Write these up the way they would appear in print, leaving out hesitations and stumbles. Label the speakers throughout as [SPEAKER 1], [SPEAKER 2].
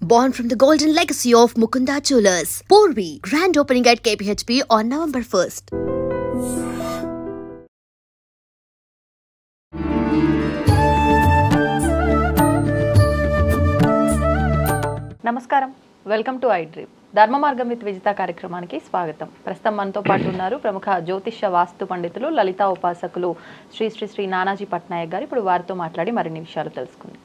[SPEAKER 1] Born from the golden legacy of Mukunda Jewelers, Porvi, grand opening at KPHP on November 1st.
[SPEAKER 2] నమస్కారం, welcome to I dream. ధర్మ మార్గం with Vijitha కార్యక్రమానికి స్వాగతం. ప్రస్తుతం మనతో పాటు ఉన్నారు ప్రముఖ జ్యోతిష్య వాస్తు పండితులు, లలితా ఉపాసకులు శ్రీ శ్రీ శ్రీ నానాజీ పట్నాయక్ గారు. ఇప్పుడు వారితో మాట్లాడి మరిన్ని విషయాలు తెలుసుకుందాం.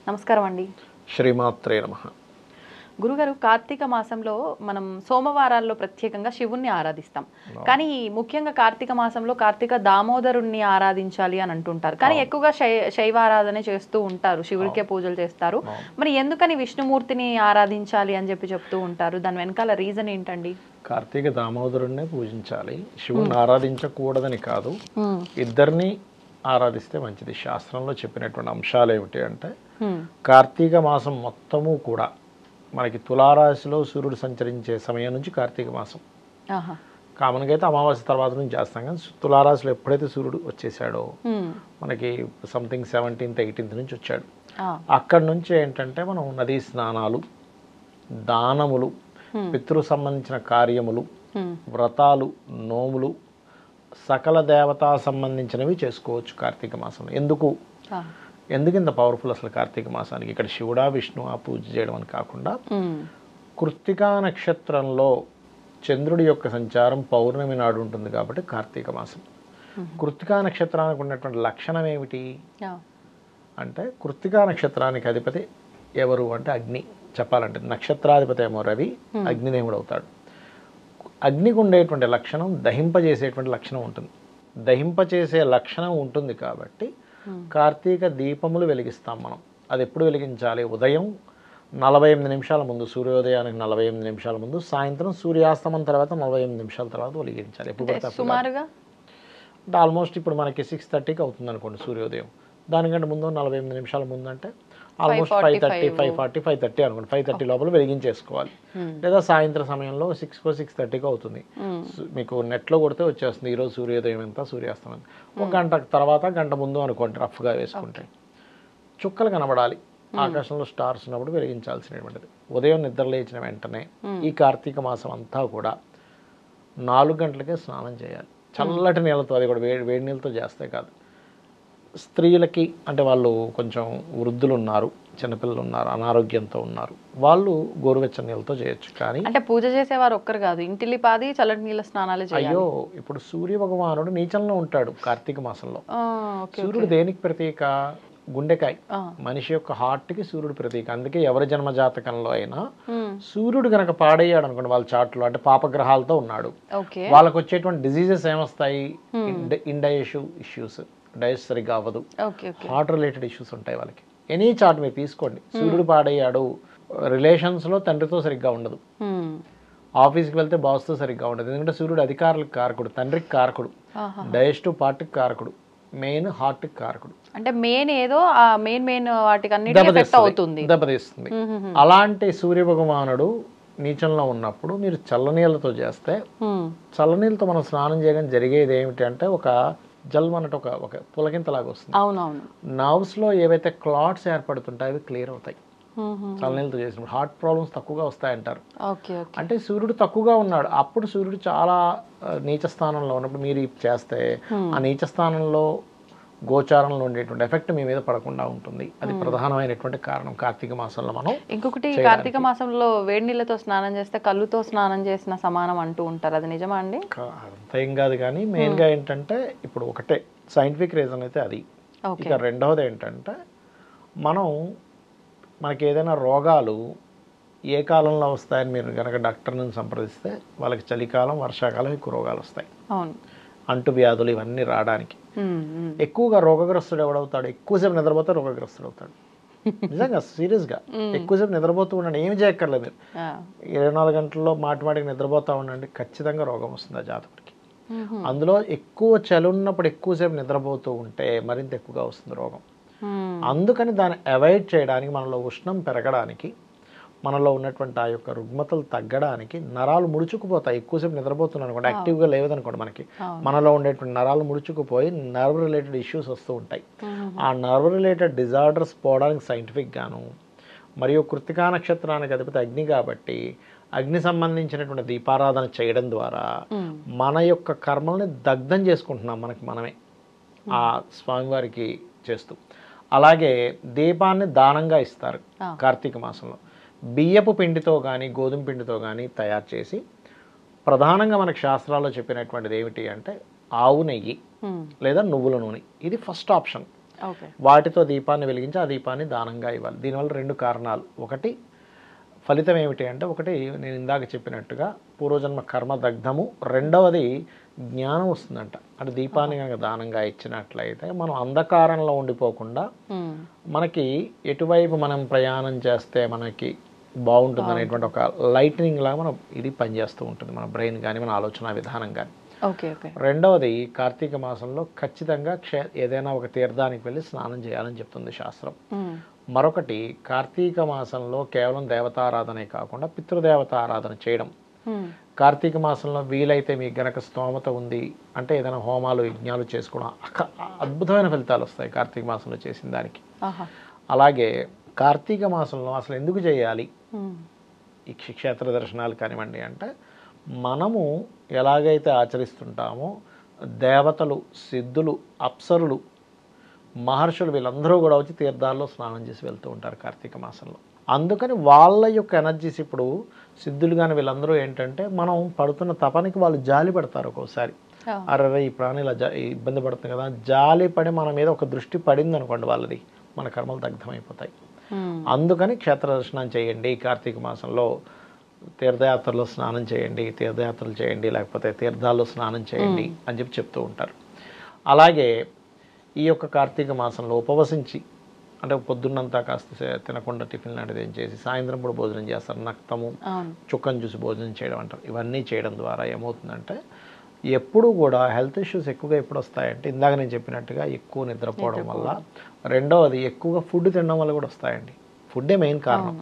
[SPEAKER 2] నమస్కారం అండి.
[SPEAKER 3] శ్రీమాత్రే నమః.
[SPEAKER 2] గురుగారు, కార్తీక మాసంలో మనం సోమవారాల్లో ప్రత్యేకంగా శివుణ్ణి ఆరాధిస్తాం. కానీ ముఖ్యంగా కార్తీక మాసంలో కార్తీక దామోదరుణ్ణి ఆరాధించాలి అని అంటుంటారు. కానీ ఎక్కువగా శైవ ఆరాధన చేస్తూ ఉంటారు, శివుడికే పూజలు చేస్తారు. మరి ఎందుకని విష్ణుమూర్తిని ఆరాధించాలి అని చెప్తూ ఉంటారు? దాని వెనకాల రీజన్ ఏంటండి?
[SPEAKER 3] కార్తీక దామోదరుణ్ణే పూజించాలి, శివుణ్ణి ఆరాధించకూడదని కాదు. ఇద్దరిని ఆరాధిస్తే మంచిది. శాస్త్రంలో చెప్పినటువంటి అంశాలు ఏమిటి అంటే, కార్తీక మాసం మొత్తము కూడా మనకి తులారాశిలో సూర్యుడు సంచరించే సమయం నుంచి కార్తీక మాసం కామన్గా అయితే అమావాస్య తర్వాత నుంచి చేస్తాం. కానీ తులారాశిలో ఎప్పుడైతే సూర్యుడు వచ్చేసాడో మనకి సంథింగ్ 17th 18th నుంచి వచ్చాడు. అక్కడి నుంచి ఏంటంటే మనం నదీ స్నానాలు, దానములు, పితృ సంబంధించిన కార్యములు, వ్రతాలు, నోములు, సకల దేవతా సంబంధించినవి చేసుకోవచ్చు కార్తీక మాసంలో. ఎందుకు ఇంత పవర్ఫుల్ అసలు కార్తీక మాసానికి? ఇక్కడ శివుడా విష్ణు ఆ పూజ చేయడం అని కాకుండా, కృత్తికా నక్షత్రంలో చంద్రుడి యొక్క సంచారం పౌర్ణమి నాడు ఉంటుంది కాబట్టి కార్తీక మాసం. కృత్తికా నక్షత్రానికి ఉన్నటువంటి లక్షణం ఏమిటి అంటే, కృత్తికా నక్షత్రానికి అధిపతి ఎవరు అంటే అగ్ని. చెప్పాలంటే నక్షత్రాధిపతి ఏమో రవి, అగ్నిదేవుడు అవుతాడు. అగ్నికి ఉండేటువంటి లక్షణం దహింపజేసేటువంటి లక్షణం ఉంటుంది. దహింపచేసే లక్షణం ఉంటుంది కాబట్టి కార్తీక దీపములు వెలిగిస్తాం మనం. అది ఎప్పుడు వెలిగించాలి? ఉదయం 48 నిమిషాల ముందు, సూర్యోదయానికి 48 నిమిషాల ముందు, సాయంత్రం సూర్యాస్తమం తర్వాత 48 నిమిషాల తర్వాత వెలిగించాలి. ఎప్పుడు పడితే సుమారుగా అంటే ఆల్మోస్ట్ ఇప్పుడు మనకి 6:30కి అవుతుంది అనుకోండి సూర్యోదయం. దానికంటే ముందు 48 నిమిషాల ముందు అంటే ఆల్మోస్ట్ 5:30, 5:40, 5:30 అనుకోండి. 5:30 లోపల వెలిగించేసుకోవాలి. లేదా సాయంత్రం సమయంలో 6:30కి అవుతుంది. మీకు నెట్లో కొడితే వచ్చేస్తుంది ఈరోజు సూర్యోదయం ఎంత, సూర్యాస్తమం ఎంత. ఒక గంట తర్వాత, గంట ముందు అనుకోండి రఫ్గా వేసుకుంటే. చుక్కలు కనబడాలి, ఆకాశంలో స్టార్స్ ఉన్నప్పుడు వెలిగించాల్సినటువంటిది. ఉదయం నిద్ర లేచిన వెంటనే ఈ కార్తీక మాసం అంతా కూడా 4 గంటలకే స్నానం చేయాలి, చల్లటి నీళ్ళతో. అది కూడా వేడి నీళ్ళతో చేస్తే కాదు. స్త్రీలకి అంటే వాళ్ళు కొంచెం వృద్ధులు ఉన్నారు, చిన్నపిల్లలు ఉన్నారు, అనారోగ్యంతో ఉన్నారు, వాళ్ళు గోరువెచ్చని నీళ్ళతో చేయొచ్చు. కానీ
[SPEAKER 2] అంటే పూజ చేసేవారు ఒక్కరు కాదు, ఇంటిల్లిపాది చల్లటి నీళ్ళ స్నానాలు చేయాలి.
[SPEAKER 3] అయ్యో, ఇప్పుడు సూర్య భగవానుడు నీచంలో ఉంటాడు కార్తీక మాసంలో. సూర్యుడు దేనికి ప్రతీక? గుండెకాయ. మనిషి యొక్క హార్ట్కి సూర్యుడు ప్రతీక. అందుకే ఎవరి జన్మ జాతకంలో అయినా సూర్యుడు గనక పాడయ్యాడు అనుకోండి, వాళ్ళ చాట్లో అంటే పాపగ్రహాలతో ఉన్నాడు, వాళ్ళకు వచ్చేటువంటి డిజీజెస్ ఏమొస్తాయి? ఇండైజెషన్ ఇష్యూస్, డైజెస్ట్ సరిగ్గా అవ్వదు, హార్ట్ రిలేటెడ్ ఇష్యూస్ ఉంటాయి వాళ్ళకి. ఎనీ చార్ట్ మీరు తీసుకోండి, సూర్యుడు పాడయ్యాడు, రిలేషన్స్లో తండ్రితో సరిగ్గా ఉండదు, ఆఫీస్కి వెళ్తే బాస్తో సరిగ్గా ఉండదు. ఎందుకంటే సూర్యుడు అధికారులకు కారకుడు, తండ్రికి కారకుడు, డైజెస్టివ్ పార్ట్కి కారకుడు, మెయిన్ హార్ట్కి కారకుడు.
[SPEAKER 2] అంటే మెయిన్ ఏదో మెయిన్ వాటికి
[SPEAKER 3] దెబ్బతీస్తుంది. అలాంటి సూర్య భగవానుడు నీచంలో ఉన్నప్పుడు మీరు చల్లనీళ్ళతో చేస్తే, చల్లనీళ్ళతో మనం స్నానం చేయడం జరిగేది ఏమిటి అంటే, ఒక జల్ అన్నట్టు ఒక పులకింతలాగా వస్తుంది. నర్వ్స్లో ఏవైతే క్లాట్స్ ఏర్పడుతుంటాయి అవి క్లియర్ అవుతాయి చల్లనీళ్ళతో చేసినప్పుడు. హార్ట్ ప్రాబ్లమ్స్ తక్కువగా వస్తాయంటారు. అంటే సూర్యుడు తక్కువగా ఉన్నాడు, అప్పుడు సూర్యుడు చాలా నీచ స్థానంలో ఉన్నప్పుడు మీరు చేస్తే ఆ నీచ స్థానంలో గోచారంలో ఉండేటువంటి ఎఫెక్ట్ మీ మీద పడకుండా ఉంటుంది. అది ప్రధానమైనటువంటి కారణం కార్తీక మాసంలో మనం.
[SPEAKER 2] ఇంకొకటి, కార్తీక మాసంలో వేడి నీళ్ళతో స్నానం చేస్తే కళ్ళుతో స్నానం చేసిన సమానం అంటూ ఉంటారు, అది నిజమా అండి?
[SPEAKER 3] అంత ఏం కాదు, కానీ మెయిన్గా ఏంటంటే ఇప్పుడు ఒకటే సైంటిఫిక్ రీజన్ అయితే అది. ఇక రెండవది ఏంటంటే, మనకి ఏదైనా రోగాలు ఏ కాలంలో వస్తాయని మీరు కనుక డాక్టర్ని సంప్రదిస్తే, వాళ్ళకి చలికాలం, వర్షాకాలం ఎక్కువ రోగాలు వస్తాయి. అంటు వ్యాధులు ఇవన్నీ రావడానికి ఎక్కువగా రోగగ్రస్తుడు ఎవడవుతాడు? ఎక్కువసేపు నిద్రపోతే రోగగ్రస్తుడు అవుతాడు. నిజంగా సీరియస్గా ఎక్కువసేపు నిద్రపోతూ ఉండండి, ఏమి చేయక్కర్లేదు. మీరు 24 గంటల్లో మాటికి నిద్రపోతూ ఉండండి, ఖచ్చితంగా రోగం వస్తుంది ఆ జాతకుడికి. అందులో ఎక్కువ చలి ఉన్నప్పుడు ఎక్కువసేపు నిద్రపోతూ ఉంటే మరింత ఎక్కువగా వస్తుంది రోగం. అందుకని దాన్ని అవాయిడ్ చేయడానికి, మనలో ఉష్ణం పెరగడానికి, మనలో ఉన్నటువంటి ఆ యొక్క రుగ్మతలు తగ్గడానికి, నరాలు ముడుచుకుపోతాయి. ఎక్కువసేపు నిద్రపోతున్నాను అనుకోండి, యాక్టివ్గా లేవదనుకోండి, మనలో ఉండేటువంటి నరాలు ముడుచుకుపోయి నర్వ్ రిలేటెడ్ ఇష్యూస్ వస్తూ ఉంటాయి. ఆ నర్వ్ రిలేటెడ్ డిజార్డర్స్ పోవడానికి సైంటిఫిక్ గాను మరియు కృత్తికా నక్షత్రానికి అధిపతి అగ్ని కాబట్టి అగ్ని సంబంధించినటువంటి దీపారాధన చేయడం ద్వారా మన యొక్క కర్మల్ని దగ్ధం చేసుకుంటున్నాం మనకి మనమే ఆ స్వామివారికి చేస్తూ. అలాగే దీపాన్ని దానంగా ఇస్తారు కార్తీక మాసంలో. బియ్యపు పిండితో కానీ గోధుమ పిండితో కానీ తయారు చేసి, ప్రధానంగా మనకు శాస్త్రాల్లో చెప్పినటువంటిది ఏమిటి అంటే ఆవు నెయ్యి లేదా నువ్వుల నూనె, ఇది ఫస్ట్ ఆప్షన్. వాటితో దీపాన్ని వెలిగించి ఆ దీపాన్ని దానంగా ఇవ్వాలి. దీనివల్ల 2 కారణాలు. ఒకటి ఫలితం ఏమిటి అంటే, ఒకటి నేను ఇందాక చెప్పినట్టుగా పూర్వజన్మ కర్మ దగ్ధము, రెండవది జ్ఞానం వస్తుందంట. అంటే దీపాన్ని కనుక దానంగా ఇచ్చినట్లయితే మనం అంధకారంలో ఉండిపోకుండా మనకి ఎటువైపు మనం ప్రయాణం చేస్తే మనకి బాగుంటుంది అనేటువంటి ఒక లైట్నింగ్ లాగా మనం ఇది పనిచేస్తూ ఉంటుంది, మన బ్రెయిన్ కానీ మన ఆలోచన విధానం కానీ. రెండవది కార్తీక మాసంలో ఖచ్చితంగా ఏదైనా ఒక తీర్థానికి వెళ్ళి స్నానం చేయాలని చెప్తుంది శాస్త్రం. మరొకటి కార్తీక మాసంలో కేవలం దేవతారాధనే కాకుండా పితృదేవత ఆరాధన చేయడం. కార్తీక మాసంలో వీలైతే మీకు గనక స్తోమత ఉంది అంటే ఏదైనా హోమాలు యజ్ఞాలు చేసుకోవడం, అద్భుతమైన ఫలితాలు వస్తాయి కార్తీక మాసంలో చేసిన దానికి. అలాగే కార్తీక మాసంలో అసలు ఎందుకు చేయాలి ఈ క్షేత్ర దర్శనాలు కానివ్వండి అంటే, మనము ఎలాగైతే ఆచరిస్తుంటామో దేవతలు, సిద్ధులు, అప్సరులు, మహర్షులు వీళ్ళందరూ కూడా వచ్చి తీర్థాల్లో స్నానం చేసి వెళ్తూ ఉంటారు కార్తీక మాసంలో. అందుకని వాళ్ళ యొక్క ఎనర్జీస్, ఇప్పుడు సిద్ధులు కానీ వీళ్ళందరూ ఏంటంటే మనం పడుతున్న తపనికి వాళ్ళు జాలి పడతారు ఒక్కోసారి. అరే ఈ ప్రాణి ఇలా ఇబ్బంది పడుతుంది కదా, జాలి పడి మన మీద ఒక దృష్టి పడింది అనుకోండి వాళ్ళది, మన కర్మలు దగ్ధమైపోతాయి. అందుకని క్షేత్ర దర్శనం చేయండి కార్తీక మాసంలో, తీర్థయాత్రలో స్నానం చేయండి, తీర్థయాత్రలు చేయండి, లేకపోతే తీర్థాల్లో స్నానం చేయండి అని చెప్పి చెప్తూ ఉంటారు. అలాగే ఈ యొక్క కార్తీక మాసంలో ఉపవసించి, అంటే పొద్దున్నంతా కాస్త తినకుండా టిఫిన్ లాంటిది ఏం చేసి సాయంత్రం కూడా భోజనం చేస్తారు. నక్తము, చుక్కను చూసి భోజనం చేయడం అంటారు. ఇవన్నీ చేయడం ద్వారా ఏమవుతుందంటే, ఎప్పుడు కూడా హెల్త్ ఇష్యూస్ ఎక్కువగా ఎప్పుడు వస్తాయంటే ఇందాక నేను చెప్పినట్టుగా ఎక్కువ నిద్రపోవడం వల్ల, రెండవది ఎక్కువగా ఫుడ్ తినడం వల్ల కూడా వస్తాయండి. ఫుడ్డే మెయిన్ కారణం.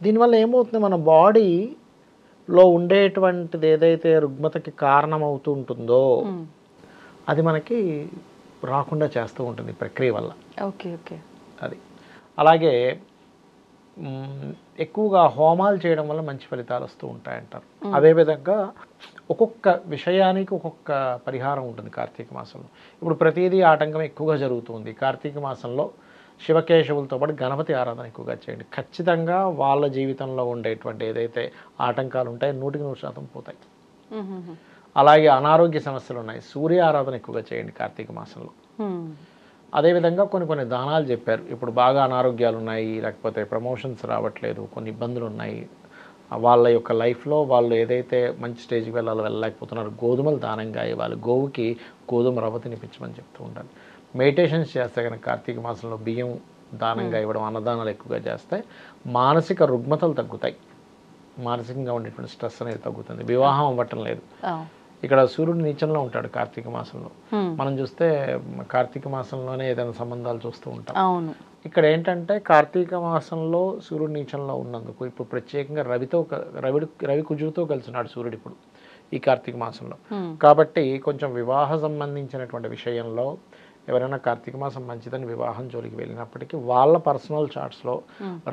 [SPEAKER 3] దీనివల్ల ఏమవుతుంది, మన బాడీలో ఉండేటువంటిది ఏదైతే రుగ్మతకి కారణం అవుతూ ఉంటుందో అది మనకి రాకుండా చేస్తూ ఉంటుంది ప్రక్రియ వల్ల. అది అలాగే ఎక్కువగా హోమాలు చేయడం వల్ల మంచి ఫలితాలు వస్తూ ఉంటాయంటారు. అదేవిధంగా ఒక్కొక్క విషయానికి ఒక్కొక్క పరిహారం ఉంటుంది కార్తీక మాసంలో. ఇప్పుడు ప్రతిదీ ఆటంకం ఎక్కువగా జరుగుతుంది కార్తీక మాసంలో. శివకేశవులతో పాటు గణపతి ఆరాధన ఎక్కువగా చేయండి. ఖచ్చితంగా వాళ్ళ జీవితంలో ఉండేటువంటి ఏదైతే ఆటంకాలు ఉంటాయో 100% పోతాయి. అలాగే అనారోగ్య సమస్యలు ఉన్నాయి, సూర్య ఆరాధన ఎక్కువగా చేయండి కార్తీక మాసంలో. అదేవిధంగా కొన్ని దానాలు చెప్పారు. ఇప్పుడు బాగా అనారోగ్యాలు ఉన్నాయి, లేకపోతే ప్రమోషన్స్ రావట్లేదు, కొన్ని ఇబ్బందులు ఉన్నాయి, వాళ్ళ యొక్క లైఫ్లో వాళ్ళు ఏదైతే మంచి స్టేజ్కి వెళ్ళలేకపోతున్నారు, గోధుమలు దానంగా ఇవ్వాలి. గోవుకి గోధుమ రవ్వ తినిపించమని చెప్తూ ఉంటారు. మెడిటేషన్స్ చేస్తే కనుక కార్తీక మాసంలో బియ్యం దానంగా ఇవ్వడం, అన్నదానాలు ఎక్కువగా చేస్తే మానసిక రుగ్మతలు తగ్గుతాయి, మానసికంగా ఉండేటువంటి స్ట్రెస్ అనేది తగ్గుతుంది. వివాహం అవ్వటం లేదు. ఇక్కడ సూర్యుడు నీచంలో ఉంటాడు కార్తీక మాసంలో. మనం చూస్తే కార్తీక మాసంలోనే ఏదైనా సంబంధాలు చూస్తూ ఉంటాం. ఇక్కడ ఏంటంటే కార్తీక మాసంలో సూర్యుడు నీచంలో ఉన్నందుకు ఇప్పుడు ప్రత్యేకంగా రవి కుజుడితో కలిసి ఉన్నాడు సూర్యుడు ఇప్పుడు ఈ కార్తీక మాసంలో. కాబట్టి కొంచెం వివాహ సంబంధించినటువంటి విషయంలో ఎవరైనా కార్తీక మాసం మంచిదని వివాహం జోలికి వెళ్ళినప్పటికీ వాళ్ళ పర్సనల్ చార్ట్స్లో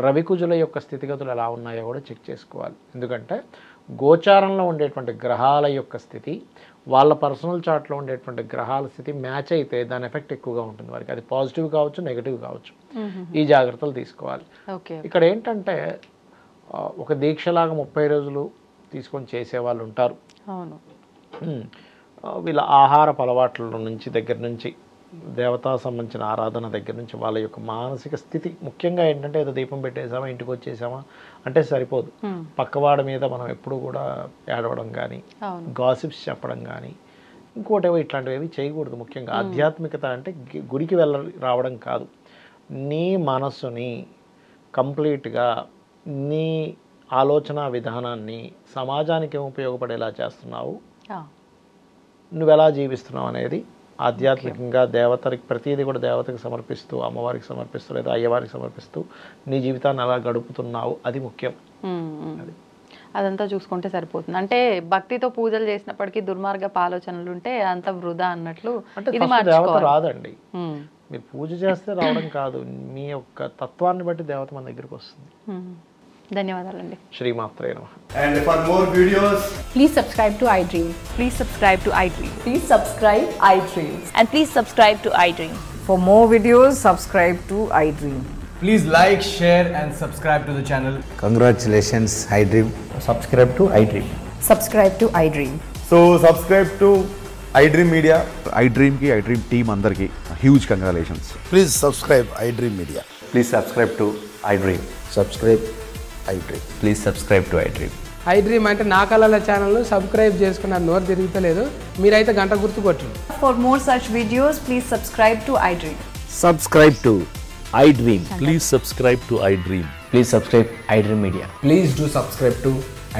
[SPEAKER 3] రవికుజుల యొక్క స్థితిగతులు ఎలా ఉన్నాయో కూడా చెక్ చేసుకోవాలి. ఎందుకంటే గోచారంలో ఉండేటువంటి గ్రహాల యొక్క స్థితి వాళ్ళ పర్సనల్ చార్ట్లో ఉండేటువంటి గ్రహాల స్థితి మ్యాచ్ అయితే దాని ఎఫెక్ట్ ఎక్కువగా ఉంటుంది వారికి. అది పాజిటివ్ కావచ్చు, నెగిటివ్ కావచ్చు. ఈ జాగ్రత్తలు తీసుకోవాలి. ఇక్కడ ఏంటంటే ఒక దీక్షలాగా 30 రోజులు తీసుకొని చేసేవాళ్ళు ఉంటారు. వీళ్ళ ఆహారపు అలవాట్ల నుంచి దగ్గర నుంచి దేవతా సంబంధించిన ఆరాధన దగ్గర నుంచి వాళ్ళ యొక్క మానసిక స్థితి, ముఖ్యంగా ఏంటంటే ఏదో దీపం పెట్టేసామా ఇంటికి వచ్చేసామా అంటే సరిపోదు. పక్కవాడి మీద మనం ఎప్పుడు కూడా ఏడవడం కానీ, గాసిప్స్ చెప్పడం కానీ, ఇంకోటేవో ఇట్లాంటివి చేయకూడదు. ముఖ్యంగా ఆధ్యాత్మికత అంటే గుడికి రావడం కాదు, నీ మనస్సుని కంప్లీట్గా నీ ఆలోచన విధానాన్ని సమాజానికి ఏం ఉపయోగపడేలా చేస్తున్నావు, నువ్వు ఎలా జీవిస్తున్నావు అనేది ఆధ్యాత్మికంగా దేవతకి ప్రతిదీ కూడా దేవతకి సమర్పిస్తూ, అమ్మవారికి సమర్పిస్తూ లేదా అయ్యవారికి సమర్పిస్తూ నీ జీవితాన్ని ఎలా గడుపుతున్నావు అది ముఖ్యం.
[SPEAKER 2] అదంతా చూసుకుంటే సరిపోతుంది. అంటే భక్తితో పూజలు చేసినప్పటికీ దుర్మార్గపు ఆలోచనలు ఉంటే అంత వృధా అన్నట్లు.
[SPEAKER 3] అంటే దేవత రాదండి. మీరు పూజ చేస్తే రావడం కాదు, మీ యొక్క తత్వాన్ని బట్టి దేవత మన దగ్గరికి వస్తుంది.
[SPEAKER 2] ధన్యవాదాలండి.
[SPEAKER 3] శ్రీమాత్రే నమః.
[SPEAKER 4] And for more videos,
[SPEAKER 5] Please subscribe to iDream.
[SPEAKER 6] Please subscribe to iDream.
[SPEAKER 5] Please subscribe iDream.
[SPEAKER 6] And please subscribe to iDream.
[SPEAKER 7] For more videos, subscribe to iDream.
[SPEAKER 4] please like, share and subscribe to the channel.
[SPEAKER 8] Congratulations, iDream.
[SPEAKER 4] Subscribe to iDream.
[SPEAKER 5] Subscribe to iDream.
[SPEAKER 4] So subscribe to iDream Media.
[SPEAKER 9] iDream ki iDream team అందరికి huge congratulations.
[SPEAKER 8] Please subscribe iDream Media.
[SPEAKER 4] Please subscribe to iDream.
[SPEAKER 8] Subscribe iDream.
[SPEAKER 4] Please subscribe to iDream.
[SPEAKER 10] iDream అంటే నా కళల channel subscribe చేసుకున్నారు, నోరు తిరుగుతలేదు, మీరైతే గంట గుర్తు కొట్టండి.
[SPEAKER 7] For more such videos, please subscribe to iDream.
[SPEAKER 8] Subscribe to iDream.
[SPEAKER 11] Please subscribe to iDream.
[SPEAKER 4] Please subscribe iDream Media.
[SPEAKER 10] Please do subscribe to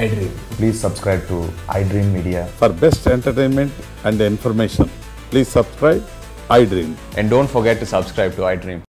[SPEAKER 10] iDream.
[SPEAKER 4] Please subscribe to iDream Media.
[SPEAKER 9] For best entertainment and information, please subscribe iDream.
[SPEAKER 4] And don't forget to subscribe to iDream.